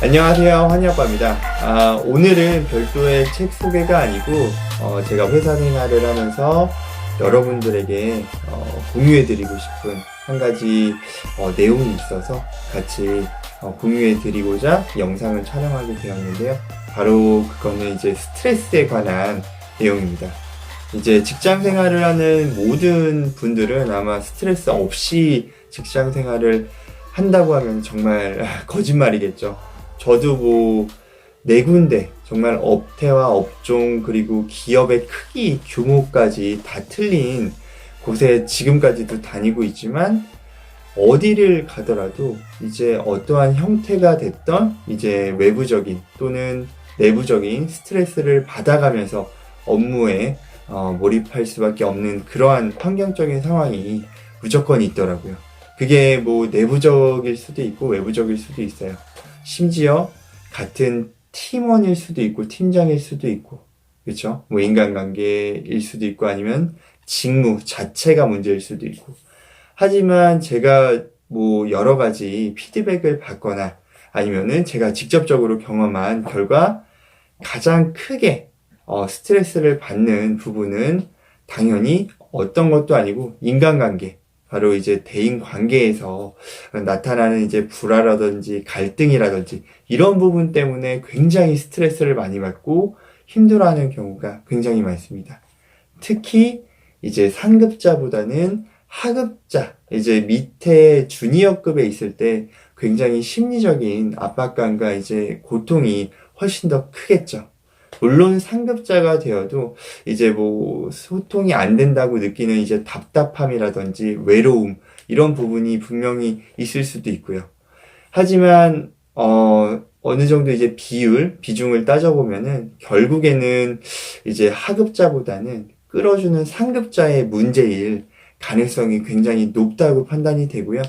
안녕하세요, 환희아빠입니다. 오늘은 별도의 책 소개가 아니고 제가 회사 생활을 하면서 여러분들에게 공유해드리고 싶은 한 가지 내용이 있어서 같이 공유해드리고자 영상을 촬영하게 되었는데요. 바로 그거는 이제 스트레스에 관한 내용입니다. 이제 직장 생활을 하는 모든 분들은 아마 스트레스 없이 직장 생활을 한다고 하면 정말 거짓말이겠죠. 저도 뭐 네 군데 정말 업태와 업종 그리고 기업의 크기 규모까지 다 틀린 곳에 지금까지도 다니고 있지만 어디를 가더라도 이제 어떠한 형태가 됐던 이제 외부적인 또는 내부적인 스트레스를 받아가면서 업무에 몰입할 수밖에 없는 그러한 환경적인 상황이 무조건 있더라고요. 그게 뭐 내부적일 수도 있고 외부적일 수도 있어요. 심지어 같은 팀원일 수도 있고 팀장일 수도 있고, 그렇죠? 뭐 인간관계일 수도 있고 아니면 직무 자체가 문제일 수도 있고. 하지만 제가 뭐 여러 가지 피드백을 받거나 아니면은 제가 직접적으로 경험한 결과 가장 크게 스트레스를 받는 부분은 당연히 어떤 것도 아니고 인간관계, 바로 이제 대인 관계에서 나타나는 이제 불화라든지 갈등이라든지 이런 부분 때문에 굉장히 스트레스를 많이 받고 힘들어하는 경우가 굉장히 많습니다. 특히 이제 상급자보다는 하급자, 이제 밑에 주니어급에 있을 때 굉장히 심리적인 압박감과 이제 고통이 훨씬 더 크겠죠. 물론 상급자가 되어도 이제 뭐 소통이 안 된다고 느끼는 이제 답답함이라든지 외로움 이런 부분이 분명히 있을 수도 있고요. 하지만 어느 정도 이제 비중을 따져보면은 결국에는 이제 하급자보다는 끌어주는 상급자의 문제일 가능성이 굉장히 높다고 판단이 되고요.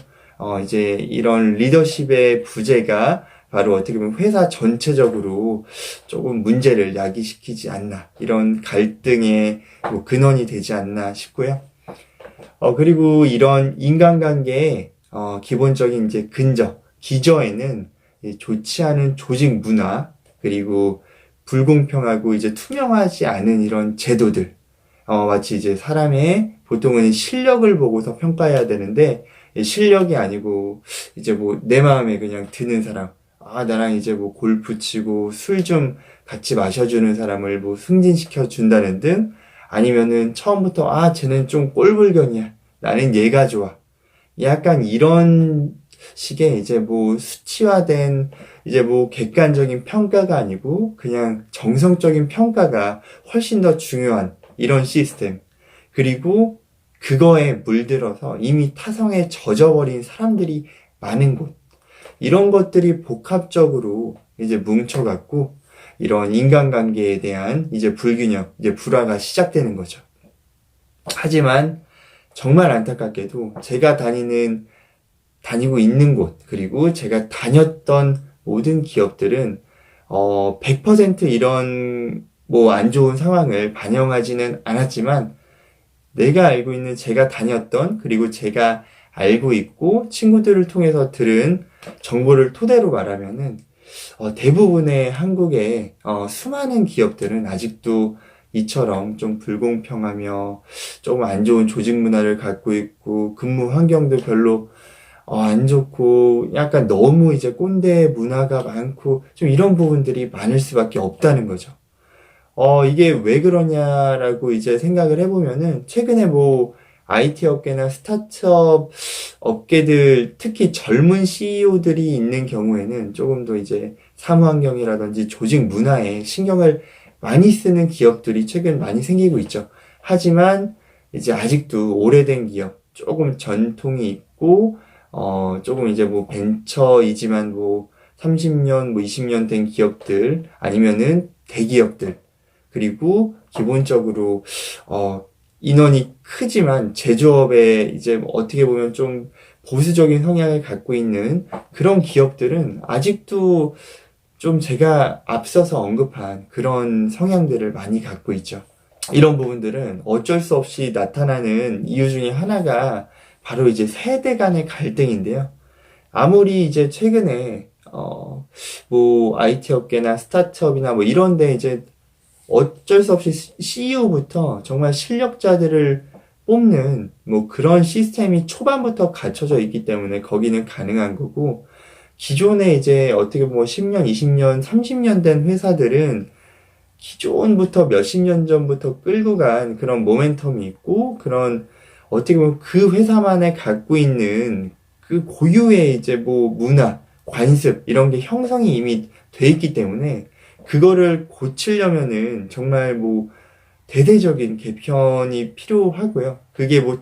이제 이런 리더십의 부재가 바로 어떻게 보면 회사 전체적으로 조금 문제를 야기시키지 않나, 이런 갈등의 뭐 근원이 되지 않나 싶고요. 그리고 이런 인간관계의 기본적인 이제 기저에는 좋지 않은 조직 문화, 그리고 불공평하고 이제 투명하지 않은 이런 제도들, 마치 이제 사람의 보통은 실력을 보고서 평가해야 되는데 실력이 아니고 이제 뭐 내 마음에 그냥 드는 사람, 나랑 이제 뭐 골프 치고 술 좀 같이 마셔주는 사람을 뭐 승진시켜 준다는 등, 아니면은 처음부터 쟤는 좀 꼴불견이야, 나는 얘가 좋아, 약간 이런 식의 이제 뭐 수치화된 이제 뭐 객관적인 평가가 아니고 그냥 정성적인 평가가 훨씬 더 중요한 이런 시스템, 그리고 그거에 물들어서 이미 타성에 젖어버린 사람들이 많은 곳, 이런 것들이 복합적으로 이제 뭉쳐갖고 이런 인간관계에 대한 이제 불균형, 이제 불화가 시작되는 거죠. 하지만 정말 안타깝게도 제가 다니고 있는 곳, 그리고 제가 다녔던 모든 기업들은 100% 이런 뭐 안 좋은 상황을 반영하지는 않았지만, 내가 알고 있는 제가 다녔던, 그리고 제가 알고 있고 친구들을 통해서 들은 정보를 토대로 말하면은 대부분의 한국의 수많은 기업들은 아직도 이처럼 좀 불공평하며 조금 안 좋은 조직 문화를 갖고 있고 근무 환경도 별로 안 좋고 약간 너무 이제 꼰대 문화가 많고 좀 이런 부분들이 많을 수밖에 없다는 거죠. 이게 왜 그러냐라고 이제 생각을 해보면은, 최근에 뭐, IT 업계나 스타트업 업계들, 특히 젊은 CEO들이 있는 경우에는 조금 더 이제 사무 환경이라든지 조직 문화에 신경을 많이 쓰는 기업들이 최근 많이 생기고 있죠. 하지만 이제 아직도 오래된 기업, 조금 전통이 있고, 조금 이제 뭐 벤처이지만 뭐 30년, 뭐 20년 된 기업들, 아니면은 대기업들, 그리고 기본적으로 인원이 크지만 제조업에 이제 어떻게 보면 좀 보수적인 성향을 갖고 있는 그런 기업들은 아직도 좀 제가 앞서서 언급한 그런 성향들을 많이 갖고 있죠. 이런 부분들은 어쩔 수 없이 나타나는 이유 중에 하나가 바로 이제 세대 간의 갈등인데요. 아무리 이제 최근에 뭐 IT 업계나 스타트업이나 뭐 이런 데 이제 어쩔 수 없이 CEO부터 정말 실력자들을 뽑는 뭐 그런 시스템이 초반부터 갖춰져 있기 때문에 거기는 가능한 거고, 기존에 이제 어떻게 보면 10년, 20년, 30년 된 회사들은 기존부터 몇십 년 전부터 끌고 간 그런 모멘텀이 있고, 그런 어떻게 보면 그 회사만에 갖고 있는 그 고유의 이제 뭐 문화, 관습 이런 게 형성이 이미 돼 있기 때문에 그거를 고치려면은 정말 뭐 대대적인 개편이 필요하고요. 그게 뭐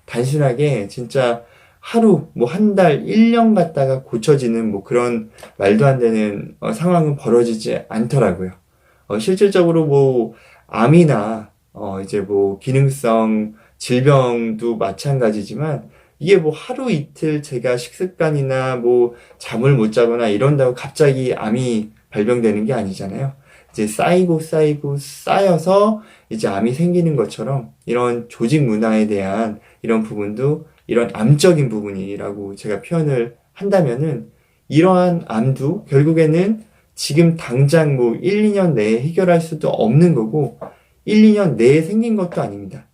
단순하게 진짜 하루, 뭐 한 달, 1년 갔다가 고쳐지는 뭐 그런 말도 안 되는 상황은 벌어지지 않더라고요. 실질적으로 뭐 암이나 이제 뭐 기능성 질병도 마찬가지지만, 이게 뭐 하루 이틀 제가 식습관이나 뭐 잠을 못 자거나 이런다고 갑자기 암이 발병되는 게 아니잖아요. 이제 쌓이고 쌓여서 이제 암이 생기는 것처럼, 이런 조직 문화에 대한 이런 부분도 이런 암적인 부분이라고 제가 표현을 한다면은, 이러한 암도 결국에는 지금 당장 뭐 1, 2년 내에 해결할 수도 없는 거고 1, 2년 내에 생긴 것도 아닙니다.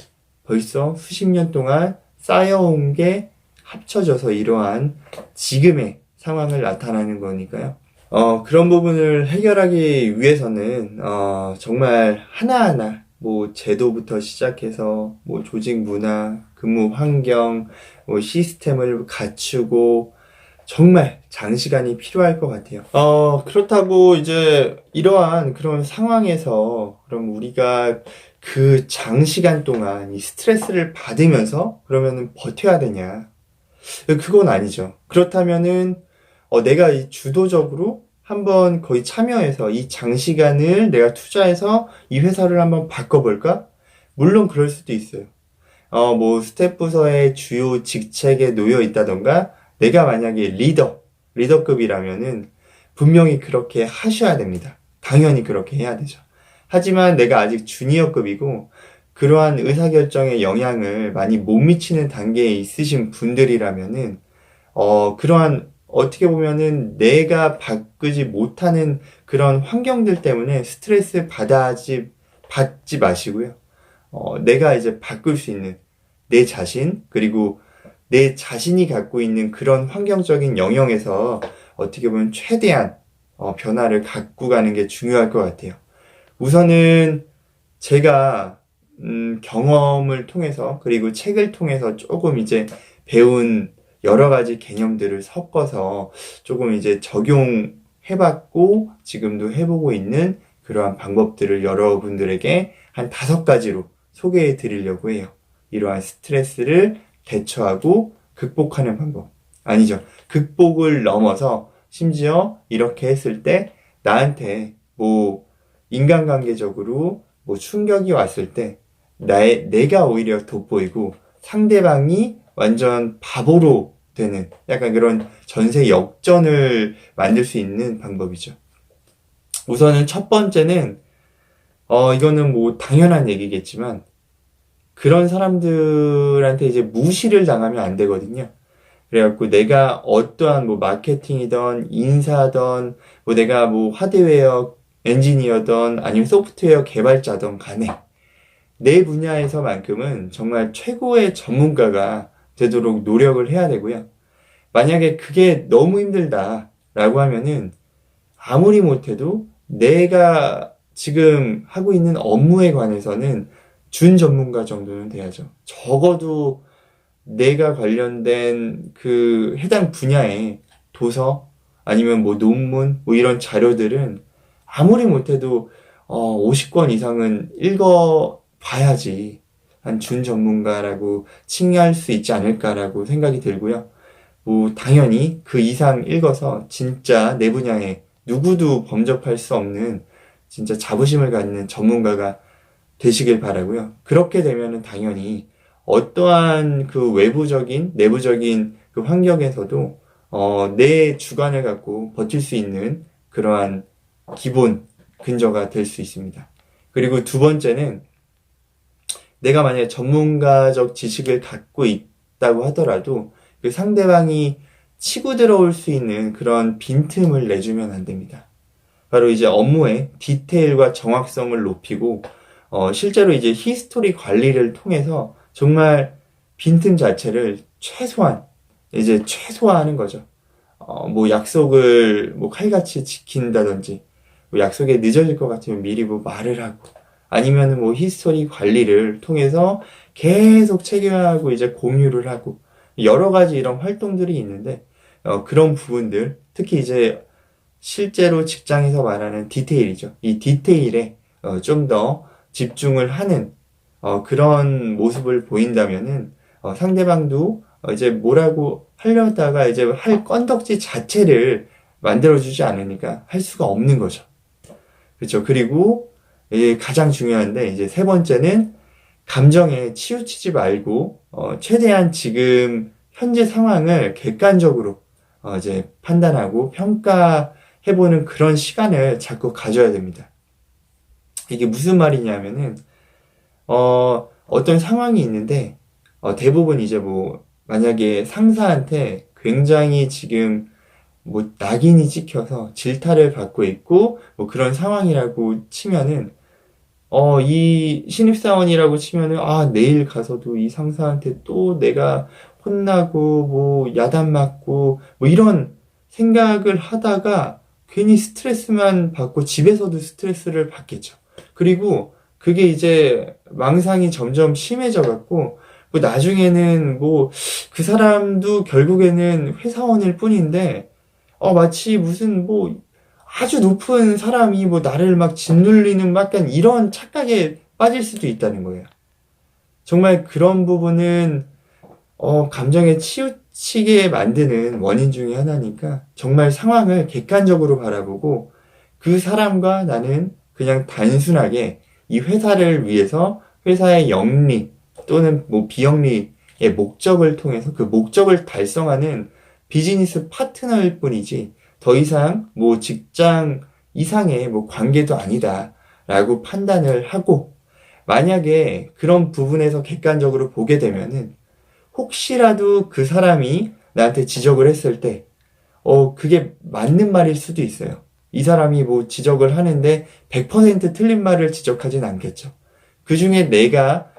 벌써 수십 년 동안 쌓여온 게 합쳐져서 이러한 지금의 상황을 나타나는 거니까요. 그런 부분을 해결하기 위해서는, 정말 하나하나, 뭐, 제도부터 시작해서, 뭐, 조직 문화, 근무 환경, 뭐, 시스템을 갖추고, 정말 장시간이 필요할 것 같아요. 그렇다고 이제 이러한 그런 상황에서 그럼 우리가 그 장시간 동안 이 스트레스를 받으면서 그러면은 버텨야 되냐? 그건 아니죠. 그렇다면은 내가 이 주도적으로 한번 거의 참여해서 이 장시간을 내가 투자해서 이 회사를 한번 바꿔볼까? 물론 그럴 수도 있어요. 뭐 스텝 부서의 주요 직책에 놓여 있다던가, 내가 만약에 리더급이라면은 분명히 그렇게 하셔야 됩니다. 당연히 그렇게 해야 되죠. 하지만 내가 아직 주니어급이고 그러한 의사결정에 영향을 많이 못 미치는 단계에 있으신 분들이라면은, 그러한 어떻게 보면은 내가 바꾸지 못하는 그런 환경들 때문에 스트레스 받지 마시고요. 내가 이제 바꿀 수 있는 내 자신, 그리고 내 자신이 갖고 있는 그런 환경적인 영역에서 어떻게 보면 최대한 변화를 갖고 가는 게 중요할 것 같아요. 우선은 제가 경험을 통해서, 그리고 책을 통해서 조금 이제 배운 여러 가지 개념들을 섞어서 조금 이제 적용해봤고 지금도 해보고 있는 그러한 방법들을 여러분들에게 한 5가지로 소개해 드리려고 해요. 이러한 스트레스를 대처하고 극복하는 방법. 아니죠. 극복을 넘어서 심지어 이렇게 했을 때 나한테 뭐 인간관계적으로 뭐 충격이 왔을 때 내가 오히려 돋보이고 상대방이 완전 바보로 되는 약간 그런 전세 역전을 만들 수 있는 방법이죠. 우선은 첫 번째는, 이거는 뭐 당연한 얘기겠지만, 그런 사람들한테 이제 무시를 당하면 안 되거든요. 그래갖고 내가 어떠한 뭐 마케팅이던 인사던 뭐 내가 뭐 하드웨어 엔지니어던 아니면 소프트웨어 개발자던 간에 내 분야에서만큼은 정말 최고의 전문가가 되도록 노력을 해야 되고요. 만약에 그게 너무 힘들다라고 하면은 아무리 못해도 내가 지금 하고 있는 업무에 관해서는 준 전문가 정도는 돼야죠. 적어도 내가 관련된 그 해당 분야의 도서 아니면 뭐 논문 뭐 이런 자료들은 아무리 못해도 50권 이상은 읽어봐야지 한 준 전문가라고 칭할 수 있지 않을까라고 생각이 들고요. 뭐 당연히 그 이상 읽어서 진짜 내 분야에 누구도 범접할 수 없는 진짜 자부심을 갖는 전문가가 되시길 바라고요. 그렇게 되면은 당연히 어떠한 그 외부적인, 내부적인 그 환경에서도 내 주관을 갖고 버틸 수 있는 그러한 기본 근저가 될 수 있습니다. 그리고 두 번째는, 내가 만약에 전문가적 지식을 갖고 있다고 하더라도 그 상대방이 치고 들어올 수 있는 그런 빈틈을 내주면 안 됩니다. 바로 이제 업무의 디테일과 정확성을 높이고, 실제로 이제 히스토리 관리를 통해서 정말 빈틈 자체를 이제 최소화하는 거죠. 뭐 약속을 뭐 칼같이 지킨다든지, 뭐 약속에 늦어질 것 같으면 미리 뭐 말을 하고, 아니면 뭐 히스토리 관리를 통해서 계속 체계화하고 이제 공유를 하고, 여러 가지 이런 활동들이 있는데, 그런 부분들, 특히 이제 실제로 직장에서 말하는 디테일이죠. 이 디테일에 좀 더 집중을 하는 그런 모습을 보인다면은 상대방도 이제 뭐라고 하려다가 이제 할 건덕지 자체를 만들어주지 않으니까 할 수가 없는 거죠. 그렇죠. 그리고 가장 중요한데 이제 세 번째는 감정에 치우치지 말고 최대한 지금 현재 상황을 객관적으로 이제 판단하고 평가해보는 그런 시간을 자꾸 가져야 됩니다. 이게 무슨 말이냐면은 어떤 상황이 있는데 대부분 이제 뭐 만약에 상사한테 굉장히 지금 뭐 낙인이 찍혀서 질타를 받고 있고 뭐 그런 상황이라고 치면은 이 신입사원이라고 치면은 내일 가서도 이 상사한테 또 내가 혼나고 뭐 야단 맞고 뭐 이런 생각을 하다가 괜히 스트레스만 받고 집에서도 스트레스를 받겠죠. 그리고 그게 이제 망상이 점점 심해져 갖고 뭐 나중에는 뭐 그 사람도 결국에는 회사원일 뿐인데 마치 무슨 뭐 아주 높은 사람이 뭐 나를 막 짓눌리는 약간 이런 착각에 빠질 수도 있다는 거예요. 정말 그런 부분은 감정에 치우치게 만드는 원인 중에 하나니까 정말 상황을 객관적으로 바라보고 그 사람과 나는 그냥 단순하게 이 회사를 위해서 회사의 영리 또는 뭐 비영리의 목적을 통해서 그 목적을 달성하는 비즈니스 파트너일 뿐이지 더 이상 뭐 직장 이상의 뭐 관계도 아니다라고 판단을 하고 만약에 그런 부분에서 객관적으로 보게 되면은 혹시라도 그 사람이 나한테 지적을 했을 때 그게 맞는 말일 수도 있어요. 이 사람이 뭐 지적을 하는데 100% 틀린 말을 지적하진 않겠죠. 그 중에 내가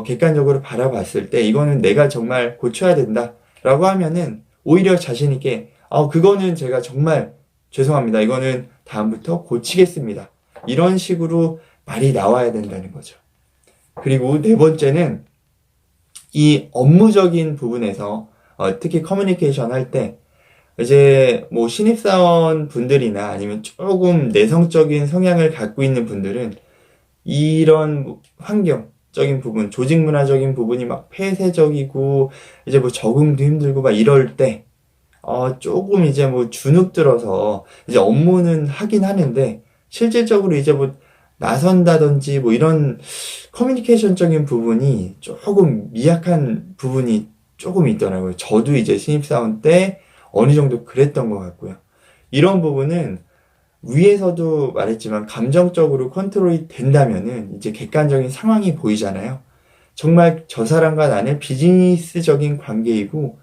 객관적으로 바라봤을 때 이거는 내가 정말 고쳐야 된다라고 하면은 오히려 자신 있게 그거는 제가 정말 죄송합니다. 이거는 다음부터 고치겠습니다. 이런 식으로 말이 나와야 된다는 거죠. 그리고 네 번째는 이 업무적인 부분에서 특히 커뮤니케이션 할 때 이제 뭐 신입사원 분들이나 아니면 조금 내성적인 성향을 갖고 있는 분들은 이런 환경적인 부분, 조직 문화적인 부분이 막 폐쇄적이고 이제 뭐 적응도 힘들고 막 이럴 때 조금 이제 뭐 주눅 들어서 이제 업무는 하긴 하는데 실질적으로 이제 뭐 나선다든지 뭐 이런 커뮤니케이션적인 부분이 조금 미약한 부분이 조금 있더라고요. 저도 이제 신입사원 때 어느 정도 그랬던 것 같고요. 이런 부분은 위에서도 말했지만 감정적으로 컨트롤이 된다면은 이제 객관적인 상황이 보이잖아요. 정말 저 사람과 나는 비즈니스적인 관계이고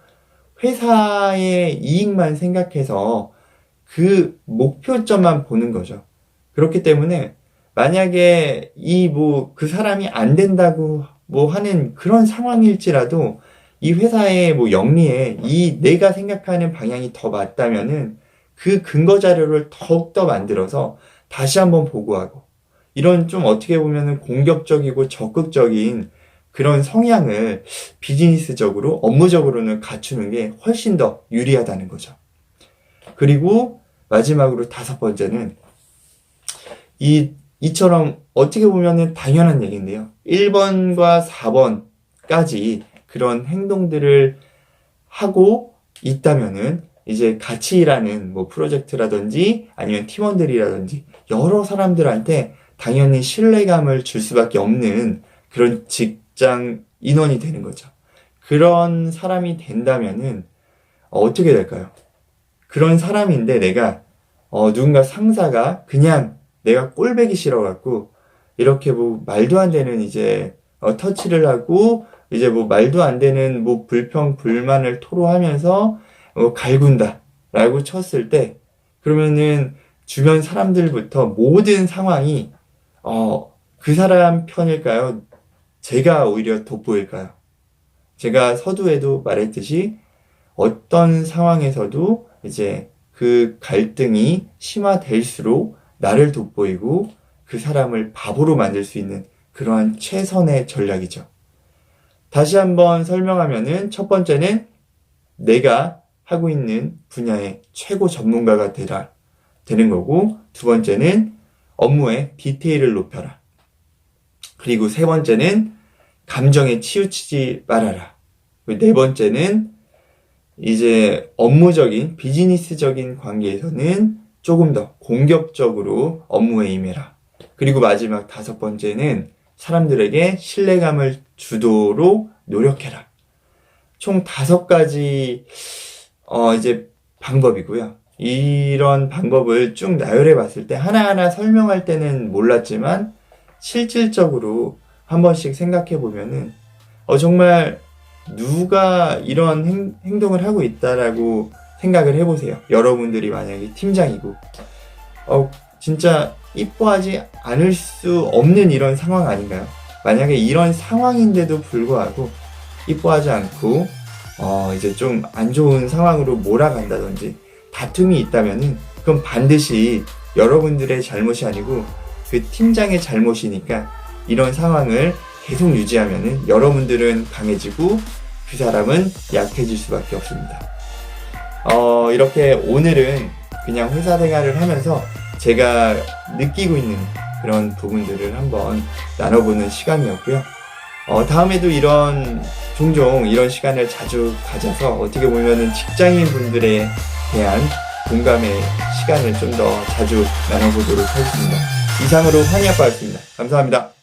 회사의 이익만 생각해서 그 목표점만 보는 거죠. 그렇기 때문에 만약에 그 사람이 안 된다고 뭐 하는 그런 상황일지라도 이 회사의 뭐 영리에 내가 생각하는 방향이 더 맞다면은 그 근거 자료를 더욱더 만들어서 다시 한번 보고하고 이런 좀 어떻게 보면은 공격적이고 적극적인 그런 성향을 비즈니스적으로 업무적으로는 갖추는 게 훨씬 더 유리하다는 거죠. 그리고 마지막으로 다섯 번째는 이처럼 어떻게 보면은 당연한 얘기인데요. 1번과 4번까지 그런 행동들을 하고 있다면은 이제 같이 일하는 뭐 프로젝트라든지 아니면 팀원들이라든지 여러 사람들한테 당연히 신뢰감을 줄 수밖에 없는 그런 직장 인원이 되는 거죠. 그런 사람이 된다면은 어떻게 될까요? 그런 사람인데 내가 누군가 상사가 그냥 내가 꼴배기 싫어갖고 이렇게 뭐 말도 안 되는 이제 터치를 하고 이제 뭐 말도 안 되는 뭐 불평 불만을 토로하면서 갈군다 라고 쳤을 때, 그러면은 주변 사람들부터 모든 상황이 그 사람 편일까요? 제가 오히려 돋보일까요? 제가 서두에도 말했듯이 어떤 상황에서도 이제 그 갈등이 심화될수록 나를 돋보이고 그 사람을 바보로 만들 수 있는 그러한 최선의 전략이죠. 다시 한번 설명하면은, 첫 번째는 내가 하고 있는 분야의 최고 전문가가 되는 거고, 두 번째는 업무의 디테일을 높여라. 그리고 세 번째는 감정에 치우치지 말아라. 그리고 네 번째는 이제 업무적인, 비즈니스적인 관계에서는 조금 더 공격적으로 업무에 임해라. 그리고 마지막 다섯 번째는 사람들에게 신뢰감을 주도록 노력해라. 총 5가지 이제 방법이고요. 이런 방법을 쭉 나열해 봤을 때 하나하나 설명할 때는 몰랐지만 실질적으로 한 번씩 생각해 보면은 정말 누가 이런 행동을 하고 있다라고 생각을 해보세요. 여러분들이 만약에 팀장이고 진짜 이뻐하지 않을 수 없는 이런 상황 아닌가요? 만약에 이런 상황인데도 불구하고 이뻐하지 않고 이제 좀 안 좋은 상황으로 몰아간다든지 다툼이 있다면은 그건 반드시 여러분들의 잘못이 아니고 그 팀장의 잘못이니까, 이런 상황을 계속 유지하면은 여러분들은 강해지고 그 사람은 약해질 수밖에 없습니다. 이렇게 오늘은 그냥 회사 생활을 하면서 제가 느끼고 있는 그런 부분들을 한번 나눠보는 시간이었고요. 다음에도 종종 이런 시간을 자주 가져서 어떻게 보면은 직장인 분들에 대한 공감의 시간을 좀 더 자주 나눠보도록 하겠습니다. 이상으로 환희아빠였습니다. 감사합니다.